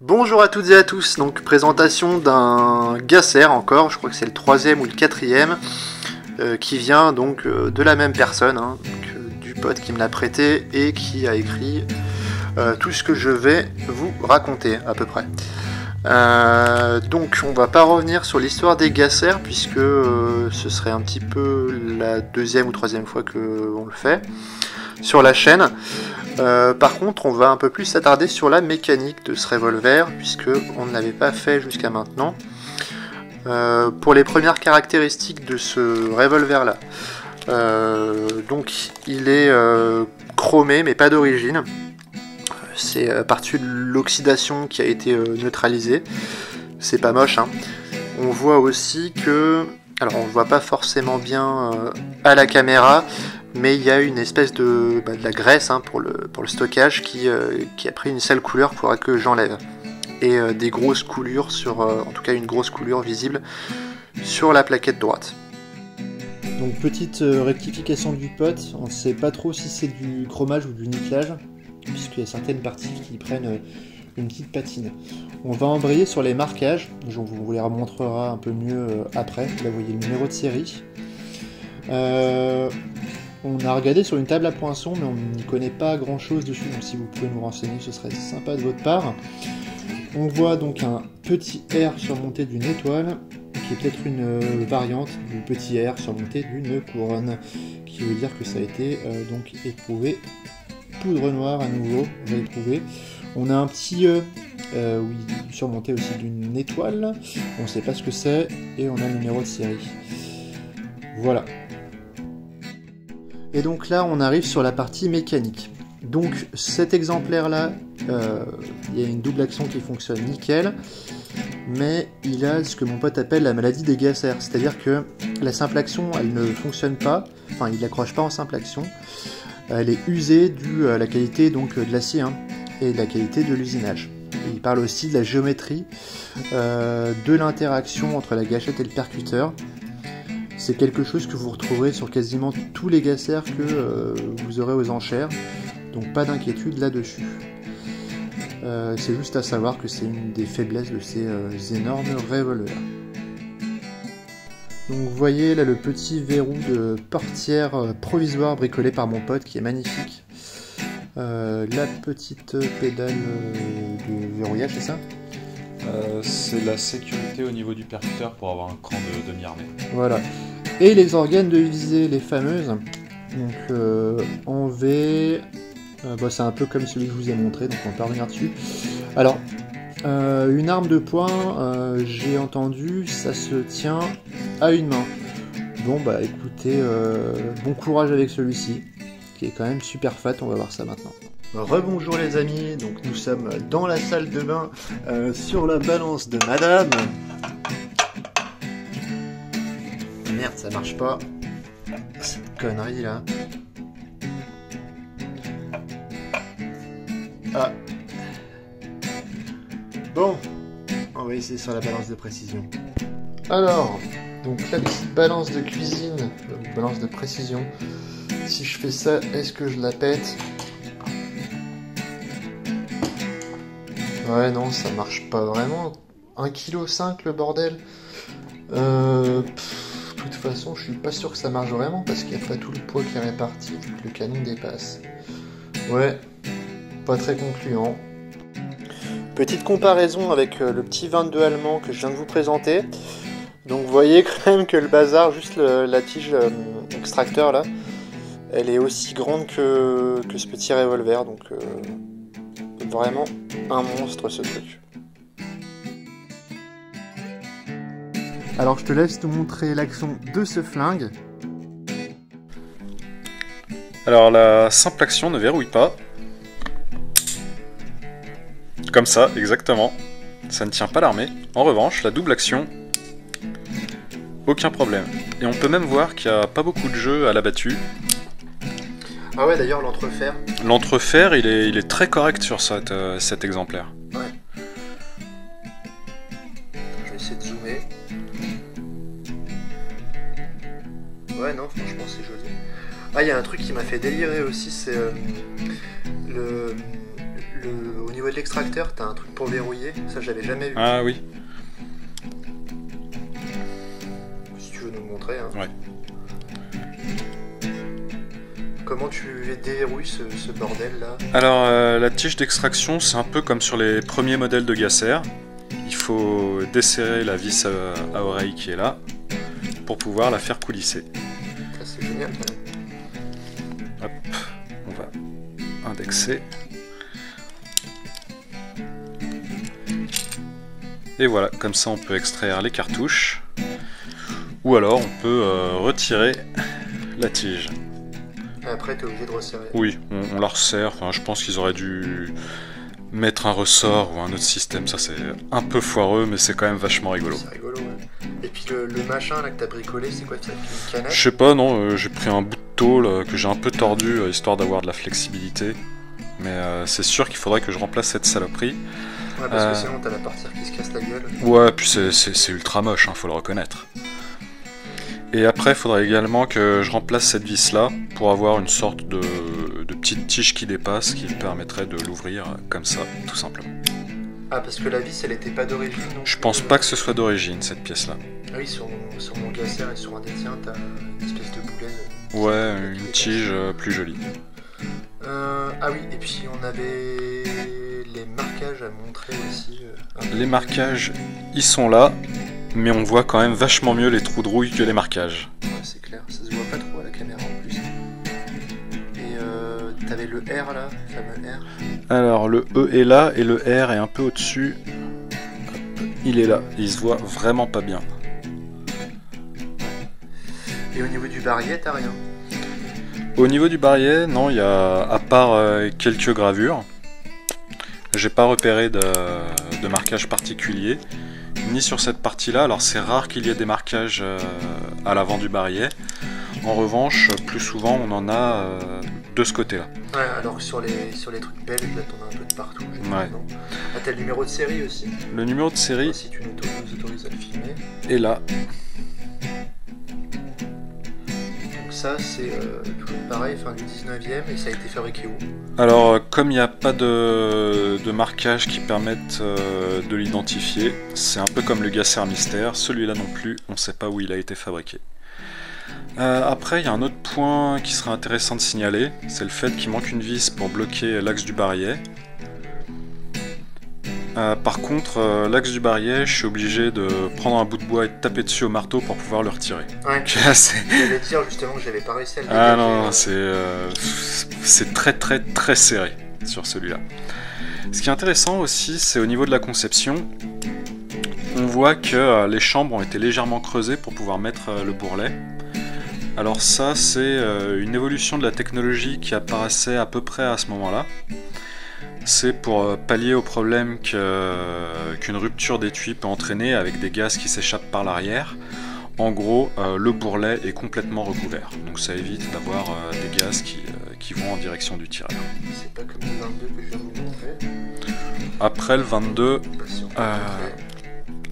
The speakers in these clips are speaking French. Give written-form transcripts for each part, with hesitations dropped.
Bonjour à toutes et à tous, donc présentation d'un Gasser encore, je crois que c'est le troisième ou le quatrième, qui vient donc de la même personne, hein, donc, du pote qui me l'a prêté et qui a écrit tout ce que je vais vous raconter à peu près. Donc on va pas revenir sur l'histoire des Gasser puisque ce serait un petit peu la deuxième ou troisième fois que on le fait sur la chaîne. Par contre, on va un peu plus s'attarder sur la mécanique de ce revolver, puisque on ne l'avait pas fait jusqu'à maintenant. Pour les premières caractéristiques de ce revolver-là, donc il est chromé, mais pas d'origine. C'est par-dessus l'oxydation qui a été neutralisée. C'est pas moche, hein. On voit aussi que... Alors, on ne voit pas forcément bien à la caméra, mais il y a une espèce de la graisse hein, pour le stockage qui a pris une sale couleur qu'il faudra que j'enlève. Et des grosses coulures sur, en tout cas une grosse coulure visible sur la plaquette droite. Donc petite rectification du pote, on ne sait pas trop si c'est du chromage ou du nickelage, puisqu'il y a certaines parties qui prennent une petite patine. On va embrayer sur les marquages, on vous les remontrera un peu mieux après. Là vous voyez le numéro de série. On a regardé sur une table à poinçons, mais on n'y connaît pas grand chose dessus, donc si vous pouvez nous renseigner, ce serait sympa de votre part. On voit donc un petit R surmonté d'une étoile, qui est peut-être une variante du petit R surmonté d'une couronne, qui veut dire que ça a été donc éprouvé. Poudre noire à nouveau, j'ai éprouvé. On a un petit oui, surmonté aussi d'une étoile, on ne sait pas ce que c'est, et on a le numéro de série. Voilà. Et donc là, on arrive sur la partie mécanique. Donc cet exemplaire-là, il y a une double action qui fonctionne nickel, mais il a ce que mon pote appelle la maladie des Gasser, c'est-à-dire que la simple action, elle ne fonctionne pas, enfin il n'accroche pas en simple action, elle est usée due à la qualité donc, de l'acier hein, et de la qualité de l'usinage. Il parle aussi de la géométrie, de l'interaction entre la gâchette et le percuteur. C'est quelque chose que vous retrouverez sur quasiment tous les Gasser que vous aurez aux enchères, donc pas d'inquiétude là-dessus. C'est juste à savoir que c'est une des faiblesses de ces énormes revolvers. Donc vous voyez là le petit verrou de portière provisoire bricolé par mon pote qui est magnifique. La petite pédale de verrouillage, c'est ça ? C'est la sécurité au niveau du percuteur pour avoir un cran de demi-armée. Voilà. Et les organes de visée, les fameuses. Donc en V, c'est un peu comme celui que je vous ai montré, donc on va pas revenir dessus. Alors, une arme de poing, j'ai entendu, ça se tient à une main. Bon bah écoutez, bon courage avec celui-ci, qui est quand même super fat, on va voir ça maintenant. Rebonjour les amis, donc nous sommes dans la salle de bain, sur la balance de madame. Merde, ça marche pas. Cette connerie là. Ah. Bon, on va essayer sur la balance de précision. Alors, donc la petite balance de cuisine, balance de précision. Si je fais ça, est-ce que je la pète? Ouais, non, ça marche pas vraiment. 1,5 kg le bordel. De toute façon, je suis pas sûr que ça marche vraiment parce qu'il n'y a pas tout le poids qui est réparti vu que le canon dépasse. Ouais, pas très concluant. Petite comparaison avec le petit 22 allemand que je viens de vous présenter. Donc vous voyez quand même que le bazar, juste la tige extracteur là, elle est aussi grande que ce petit revolver, donc vraiment un monstre ce truc. Alors je te laisse te montrer l'action de ce flingue. Alors la simple action ne verrouille pas. Comme ça, exactement. Ça ne tient pas l'armée. En revanche, la double action, aucun problème. Et on peut même voir qu'il n'y a pas beaucoup de jeu à la battue. Ah ouais, d'ailleurs l'entrefer. L'entrefer, il est très correct sur cet exemplaire. Ouais. Je vais essayer de zoomer. Ouais, non, franchement, c'est joli. Ah, il y a un truc qui m'a fait délirer aussi, c'est le Au niveau de l'extracteur, t'as un truc pour verrouiller, ça j'avais jamais vu. Ah oui. Si tu veux nous le montrer. Hein. Ouais. Comment tu déverrouilles ce bordel là? Alors la tige d'extraction, c'est un peu comme sur les premiers modèles de Gasser. Il faut desserrer la vis à oreille qui est là pour pouvoir la faire coulisser. Ça c'est génial quand même. Hop, on va indexer. Et voilà, comme ça on peut extraire les cartouches. Ou alors on peut retirer la tige. Et après t'es obligé de resserrer. Oui, on la resserre. Enfin, je pense qu'ils auraient dû mettre un ressort ou un autre système. Ça c'est un peu foireux, mais c'est quand même vachement rigolo. C'est rigolo, ouais. Et puis le machin là que t'as bricolé, c'est quoi? C'est une canette? Je sais pas, non, j'ai pris un bout de tôle que j'ai un peu tordu, histoire d'avoir de la flexibilité. Mais c'est sûr qu'il faudrait que je remplace cette saloperie. Ouais, parce que sinon t'as la partie qui se casse la gueule. Ouais, puis c'est ultra moche, hein, faut le reconnaître. Et après, il faudrait également que je remplace cette vis là pour avoir une sorte de petite tige qui dépasse qui permettrait de l'ouvrir comme ça, tout simplement. Ah, parce que la vis elle était pas d'origine. Je pense pas que ce soit d'origine cette pièce là. Ah oui, sur mon Gasser et sur un des tiens, t'as une espèce de boulet. Ouais, une tige plus jolie. Ah oui, et puis on avait les marquages à montrer aussi. Les marquages, ils sont là, mais on voit quand même vachement mieux les trous de rouille que les marquages. Ouais, c'est clair, ça se voit pas trop à la caméra en plus. Et t'avais le R là, le fameux R. Alors le E est là et le R est un peu au-dessus. Il est là, il se voit vraiment pas bien. Et au niveau du barillet, t'as rien? Au niveau du barillet, non, il y a, à part quelques gravures, j'ai pas repéré de marquage particulier, ni sur cette partie-là. Alors c'est rare qu'il y ait des marquages à l'avant du barillet. En revanche, plus souvent, on en a de ce côté-là. Ouais, alors que sur les trucs belges, là, t'en as un peu de partout. Ouais. Ah, t'as le numéro de série aussi. Le numéro de série, si tu nous autorises à le filmer. est là. Donc ça, c'est toujours pareil, fin du 19e, et ça a été fabriqué où? Alors, comme il n'y a pas de marquage qui permettent de l'identifier, c'est un peu comme le Gasser Mystère, celui-là non plus, on ne sait pas où il a été fabriqué. Après, il y a un autre point qui serait intéressant de signaler, c'est le fait qu'il manque une vis pour bloquer l'axe du barillet. Par contre, l'axe du barillet, je suis obligé de prendre un bout de bois et de taper dessus au marteau pour pouvoir le retirer. Ouais, j'allais dire justement que j'avais pas réussi à le dégager. Ah non, c'est très serré sur celui-là. Ce qui est intéressant aussi, c'est au niveau de la conception. On voit que les chambres ont été légèrement creusées pour pouvoir mettre le bourrelet. Alors ça, c'est une évolution de la technologie qui apparaissait à peu près à ce moment-là. C'est pour pallier au problème qu'une rupture d'étui peut entraîner avec des gaz qui s'échappent par l'arrière. En gros, le bourrelet est complètement recouvert. Donc ça évite d'avoir des gaz qui vont en direction du tireur. C'est pas comme le 22 que je viens de vous montrer. Après le 22...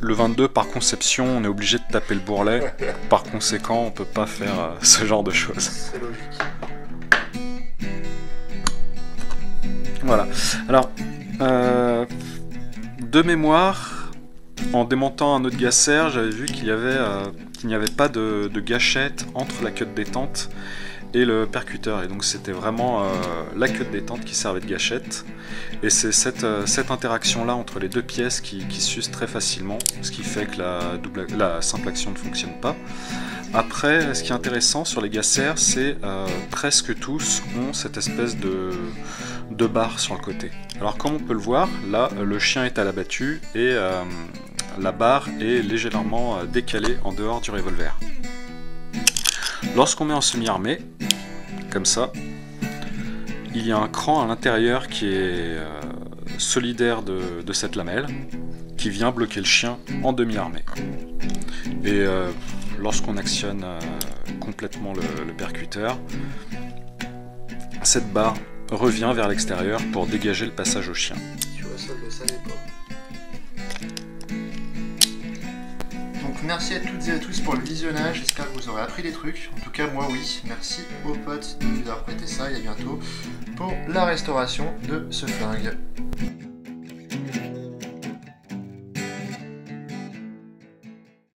Le 22, par conception, on est obligé de taper le bourrelet. Par conséquent, on peut pas faire ce genre de choses. C'est logique. Voilà. Alors, de mémoire, en démontant un autre Gasser, j'avais vu qu'il n'y avait pas de gâchette entre la queue de détente et le percuteur. Et donc c'était vraiment la queue de détente qui servait de gâchette. Et c'est cette interaction-là entre les deux pièces qui s'use très facilement, ce qui fait que la simple action ne fonctionne pas. Après, ce qui est intéressant sur les Gasser, c'est presque tous ont cette espèce de barre sur le côté. Alors comme on peut le voir, là, le chien est à l'abattu et la barre est légèrement décalée en dehors du revolver. Lorsqu'on met en semi-armé, comme ça, il y a un cran à l'intérieur qui est solidaire de cette lamelle, qui vient bloquer le chien en demi-armé. Et lorsqu'on actionne complètement le percuteur, cette barre revient vers l'extérieur pour dégager le passage au chien. Tu vois, ça je le savais pas. Donc merci à toutes et à tous pour le visionnage, j'espère que vous aurez appris des trucs. En tout cas, moi oui. Merci aux potes de nous avoir prêté ça et à bientôt pour la restauration de ce flingue.